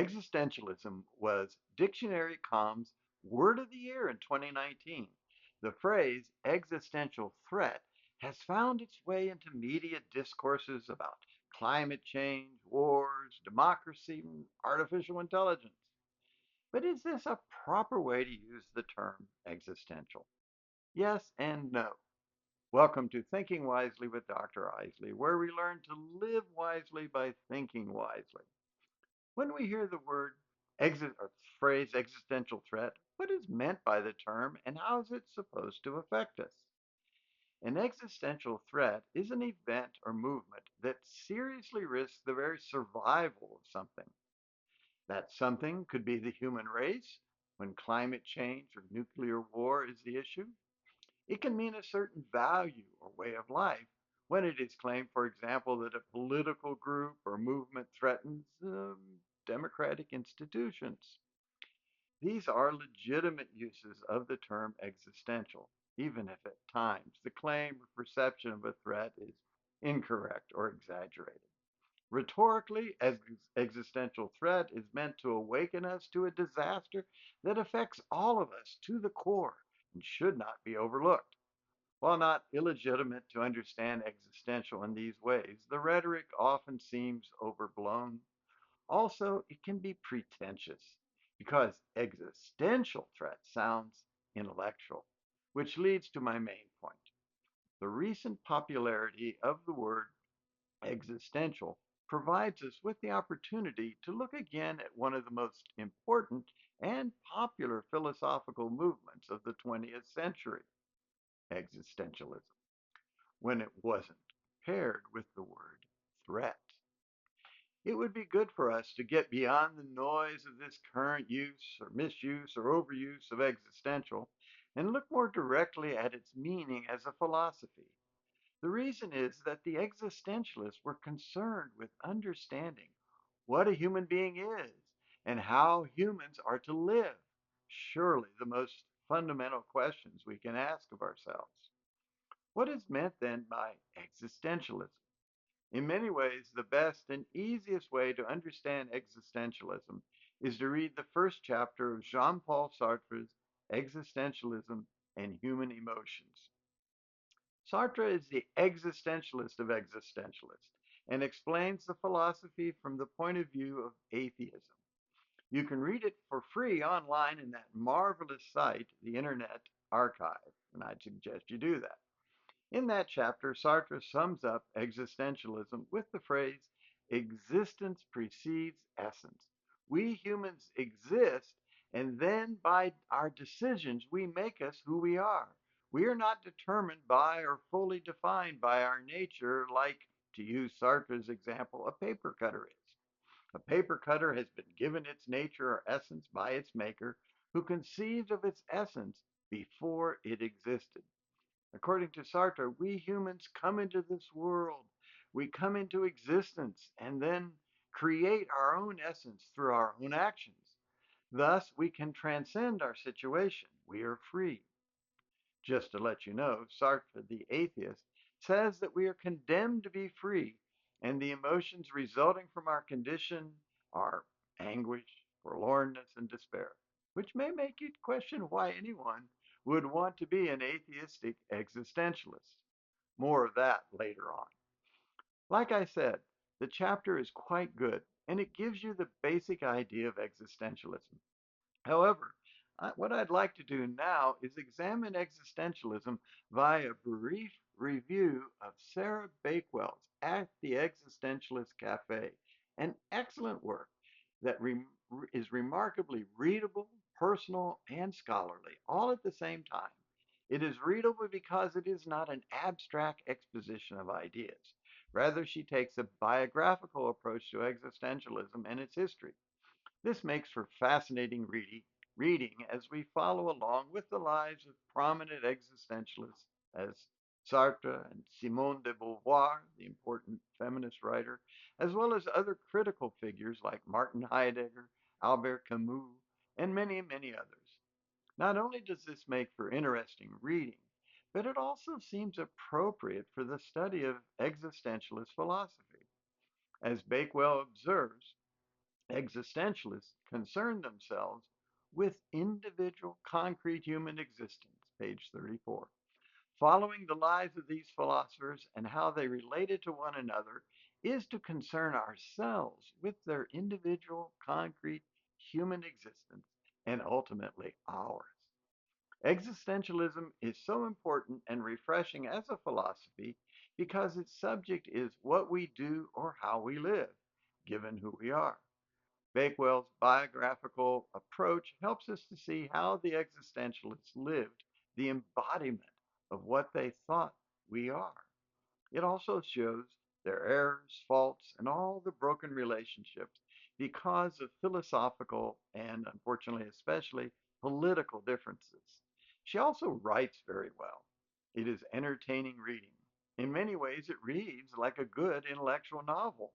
Existentialism was Dictionary.com's word of the year in 2019. The phrase existential threat has found its way into media discourses about climate change, wars, democracy, and artificial intelligence. But is this a proper way to use the term existential? Yes and no. Welcome to Thinking Wisely with Dr. Isley, where we learn to live wisely by thinking wisely. When we hear the phrase existential threat, what is meant by the term and how is it supposed to affect us? An existential threat is an event or movement that seriously risks the very survival of something. That something could be the human race when climate change or nuclear war is the issue. It can mean a certain value or way of life when it is claimed, for example, that a political group or movement threatens democratic institutions. These are legitimate uses of the term existential, even if at times the claim or perception of a threat is incorrect or exaggerated. Rhetorically, existential threat is meant to awaken us to a disaster that affects all of us to the core and should not be overlooked. While not illegitimate to understand existential in these ways, the rhetoric often seems overblown. Also, it can be pretentious because existential threat sounds intellectual, which leads to my main point. The recent popularity of the word existential provides us with the opportunity to look again at one of the most important and popular philosophical movements of the 20th century, existentialism, when it wasn't paired with the word threat. It would be good for us to get beyond the noise of this current use or misuse or overuse of existential and look more directly at its meaning as a philosophy. The reason is that the existentialists were concerned with understanding what a human being is and how humans are to live. Surely the most fundamental questions we can ask of ourselves. What is meant then by existentialism? In many ways, the best and easiest way to understand existentialism is to read the first chapter of Jean Paul Sartre's Existentialism and Human Emotions. Sartre is the existentialist of existentialists and explains the philosophy from the point of view of atheism. You can read it for free online in that marvelous site, the Internet Archive, and I'd suggest you do that. In that chapter, Sartre sums up existentialism with the phrase, existence precedes essence. We humans exist, and then by our decisions, we make us who we are. We are not determined by or fully defined by our nature, like, to use Sartre's example, a paper cutter is. A paper cutter has been given its nature or essence by its maker, who conceived of its essence before it existed. According to Sartre, we humans come into this world. We come into existence and then create our own essence through our own actions. Thus, we can transcend our situation. We are free. Just to let you know, Sartre, the atheist, says that we are condemned to be free, and the emotions resulting from our condition are anguish, forlornness, and despair, which may make you question why anyone would want to be an atheistic existentialist. More of that later on. Like I said, the chapter is quite good, and it gives you the basic idea of existentialism. However, what I'd like to do now is examine existentialism via a brief review of Sarah Bakewell's At the Existentialist Cafe, an excellent work that is remarkably readable, personal, and scholarly, all at the same time. It is readable because it is not an abstract exposition of ideas. Rather, she takes a biographical approach to existentialism and its history. This makes for fascinating reading as we follow along with the lives of prominent existentialists as Sartre and Simone de Beauvoir, the important feminist writer, as well as other critical figures like Martin Heidegger, Albert Camus, and many, many others. Not only does this make for interesting reading, but it also seems appropriate for the study of existentialist philosophy. As Bakewell observes, Existentialists concern themselves with individual concrete human existence, page 34. Following the lives of these philosophers and how they related to one another is to concern ourselves with their individual concrete human existence and ultimately ours. Existentialism is so important and refreshing as a philosophy because its subject is what we do or how we live, given who we are. Bakewell's biographical approach helps us to see how the existentialists lived the embodiment of what they thought we are. It also shows their errors, faults, and all the broken relationships because of philosophical and, unfortunately, especially political differences. She also writes very well. It is entertaining reading. In many ways, it reads like a good intellectual novel.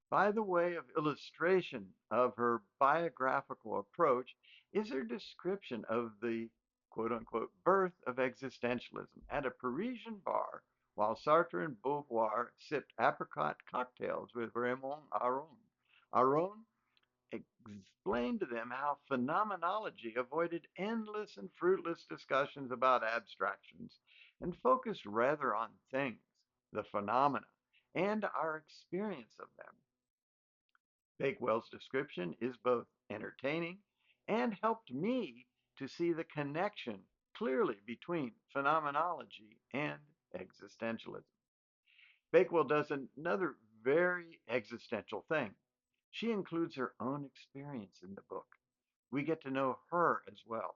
By the way of illustration of her biographical approach is her description of the quote unquote birth of existentialism at a Parisian bar while Sartre and Beauvoir sipped apricot cocktails with Raymond Aron. Aron explained to them how phenomenology avoided endless and fruitless discussions about abstractions and focused rather on things, the phenomena, and our experience of them. Bakewell's description is both entertaining and helped me to see the connection clearly between phenomenology and existentialism. Bakewell does another very existential thing. She includes her own experience in the book. We get to know her as well.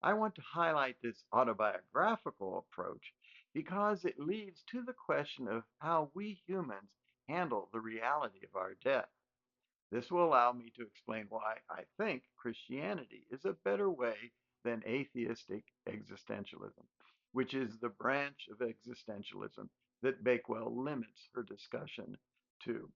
I want to highlight this autobiographical approach because it leads to the question of how we humans handle the reality of our death. This will allow me to explain why I think Christianity is a better way than atheistic existentialism, which is the branch of existentialism that Bakewell limits her discussion to.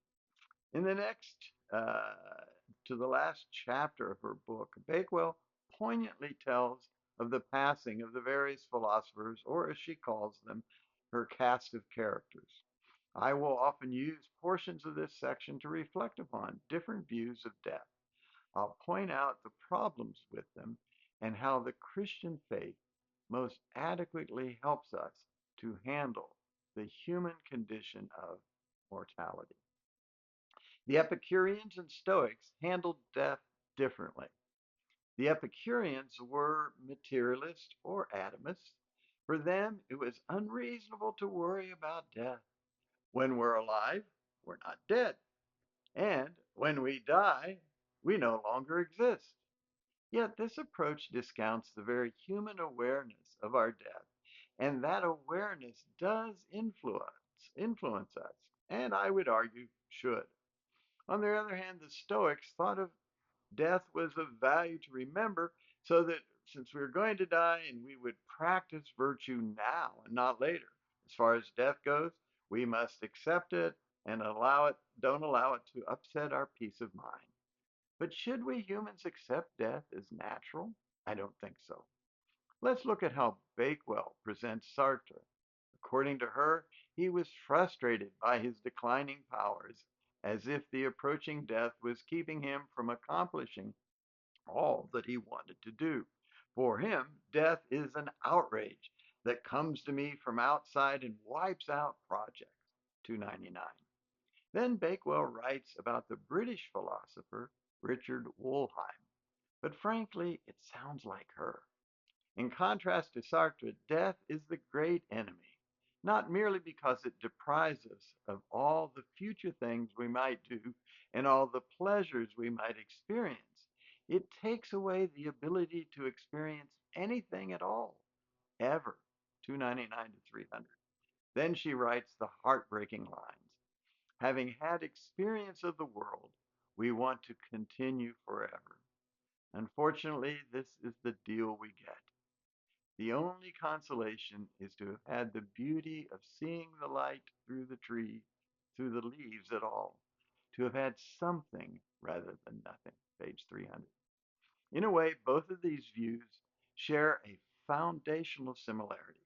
In the next, to the last chapter of her book, Bakewell poignantly tells of the passing of the various philosophers, or as she calls them, her cast of characters. I will often use portions of this section to reflect upon different views of death. I'll point out the problems with them and how the Christian faith most adequately helps us to handle the human condition of mortality. The Epicureans and Stoics handled death differently. The Epicureans were materialists or atomists. For them, it was unreasonable to worry about death. When we're alive, we're not dead. And when we die, we no longer exist. Yet this approach discounts the very human awareness of our death, and that awareness does influence us, and I would argue should. On the other hand, the Stoics thought of death was of value to remember, so that since we were going to die and we would practice virtue now and not later. As far as death goes, we must accept it and don't allow it to upset our peace of mind. But should we humans accept death as natural? I don't think so. Let's look at how Bakewell presents Sartre. According to her, he was frustrated by his declining powers, as if the approaching death was keeping him from accomplishing all that he wanted to do. For him, death is an outrage that comes to me from outside and wipes out projects. 299. Then Bakewell writes about the British philosopher Richard Wollheim, but frankly, it sounds like her. In contrast to Sartre, death is the great enemy, not merely because it deprives us of all the future things we might do and all the pleasures we might experience. It takes away the ability to experience anything at all, ever. 299 to 300. Then she writes the heartbreaking lines. Having had experience of the world, we want to continue forever. Unfortunately, this is the deal we get. The only consolation is to have had the beauty of seeing the light through the tree, through the leaves at all, to have had something rather than nothing. Page 300. In a way, both of these views share a foundational similarity.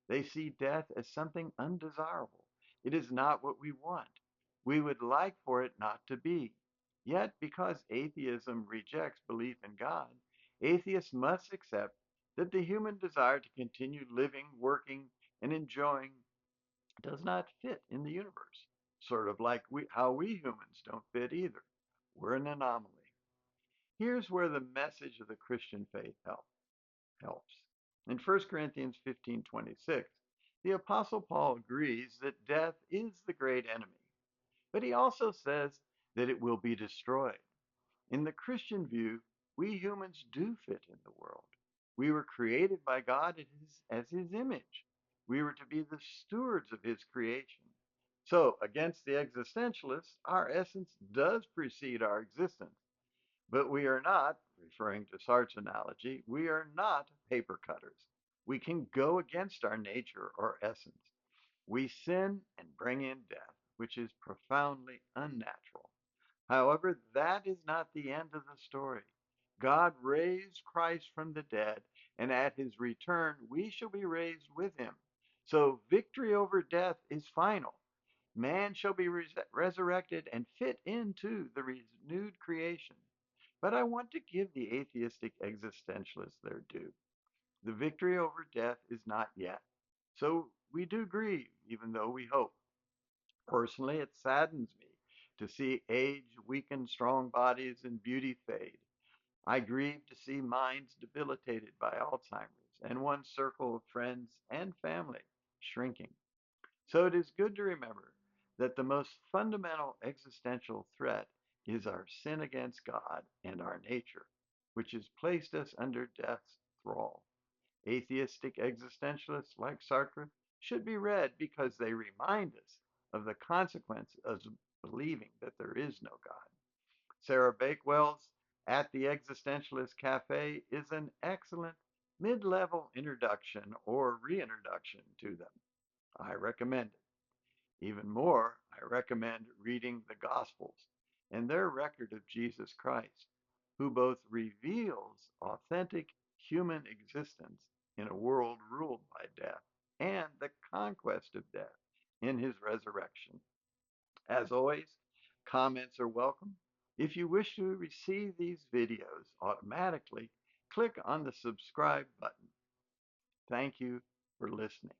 They see death as something undesirable. It is not what we want. We would like for it not to be. Yet, because atheism rejects belief in God, atheists must accept that the human desire to continue living, working, and enjoying does not fit in the universe. Sort of like how we humans don't fit either. We're an anomaly. Here's where the message of the Christian faith helps. In 1 Corinthians 15:26, the Apostle Paul agrees that death is the great enemy, but he also says that it will be destroyed. In the Christian view, we humans do fit in the world. We were created by God as his image. We were to be the stewards of his creation. So, against the existentialists, our essence does precede our existence. But we are not, referring to Sartre's analogy, we are not paper cutters. We can go against our nature or essence. We sin and bring in death, which is profoundly unnatural. However, that is not the end of the story. God raised Christ from the dead, and at his return, we shall be raised with him. So victory over death is final. Man shall be resurrected and fit into the renewed creation. But I want to give the atheistic existentialists their due. The victory over death is not yet. So we do grieve, even though we hope. Personally, it saddens me to see age weaken strong bodies and beauty fade. I grieve to see minds debilitated by Alzheimer's and one circle of friends and family shrinking. So it is good to remember that the most fundamental existential threat is our sin against God and our nature, which has placed us under death's thrall. Atheistic existentialists like Sartre should be read because they remind us of the consequences of believing that there is no God. Sarah Bakewell's At the Existentialist Cafe is an excellent mid-level introduction or reintroduction to them. I recommend it. Even more, I recommend reading the Gospels and their record of Jesus Christ, who both reveals authentic human existence in a world ruled by death and the conquest of death in his resurrection. As always, comments are welcome. If you wish to receive these videos automatically, click on the subscribe button. Thank you for listening.